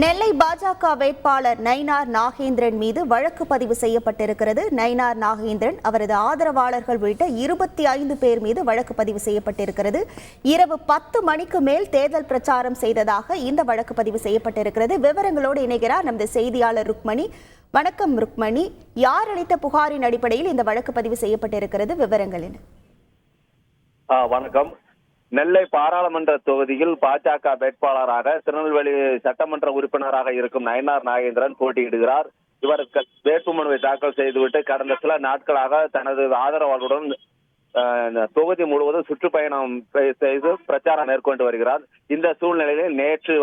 நெல்லை பாஜக வேட்பாளர் நயினார் நாகேந்திரன் மீது வழக்கு பதிவு செய்யப்பட்டிருக்கிறது. நயினார் நாகேந்திரன், அவரது ஆதரவாளர்கள் உள்ளிட்ட 25 பேர் மீது வழக்கு பதிவு செய்யப்பட்டிருக்கிறது. இரவு 10 மணிக்கு மேல் தேர்தல் பிரச்சாரம் செய்ததாக இந்த வழக்கு பதிவு செய்யப்பட்டிருக்கிறது. விவரங்களோடு இணைகிறார் நமது செய்தியாளர் ருக்மணி. வணக்கம் ருக்மணி, யார் அளித்த புகாரின் அடிப்படையில் இந்த வழக்கு பதிவு செய்யப்பட்டிருக்கிறது? விவரங்கள் என்ன? வணக்கம். நெல்லை பாராளுமன்ற தொகுதியில் பாஜக வேட்பாளராக திருநெல்வேலி சட்டமன்ற உறுப்பினராக இருக்கும் நயினார் நாகேந்திரன் போட்டியிடுகிறார். இவர் வேட்புமனுவை தாக்கல் செய்துவிட்டு கடந்த சில நாட்களாக தனது ஆதரவாளருடன் தொகுதி முழுவதும் சுற்றுப்பயணம் செய்து பிரச்சாரம் மேற்கொண்டு வருகிறார். இந்த சூழ்நிலையில் நேற்று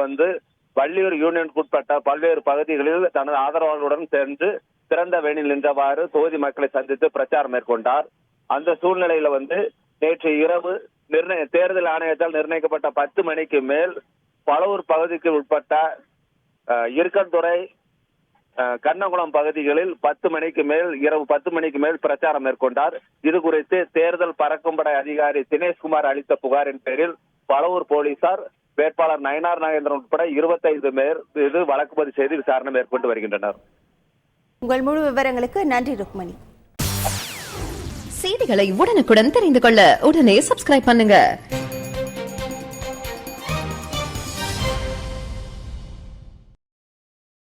வள்ளியூர் யூனியனுக்கு உட்பட்ட பல்வேறு பகுதிகளில் தனது ஆதரவாளருடன் சென்று திறந்த வெளியில் நின்றவாறு தொகுதி மக்களை சந்தித்து பிரச்சாரம் மேற்கொண்டார். அந்த சூழ்நிலையில நேற்று இரவு தேர்தல் ஆணையத்தால் நிர்ணயிக்கப்பட்ட 10 மணிக்கு மேல் பலவூர் பகுதிக்கு உட்பட்ட இருக்கன்துறை, கண்ணங்குளம் பகுதிகளில் 10 மணிக்கு மேல் இரவு 10 மணிக்கு மேல் பிரச்சாரம் மேற்கொண்டார். இது குறித்து தேர்தல் பறக்கும்படை அதிகாரி தினேஷ்குமார் அளித்த புகாரின் பேரில் பலவூர் போலீசார் வேட்பாளர் நயினார் நாகேந்திரன் உட்பட 25 பேர் மீது வழக்கு பதிவு செய்து விசாரணை மேற்கொண்டு வருகின்றனர். உங்கள் முழு விவரங்களுக்கு நன்றி ருக்மணி. செய்திகளை உடனுக்குடன் தெரிந்து கொள்ள உடனே சப்ஸ்கிரைப் பண்ணுங்க.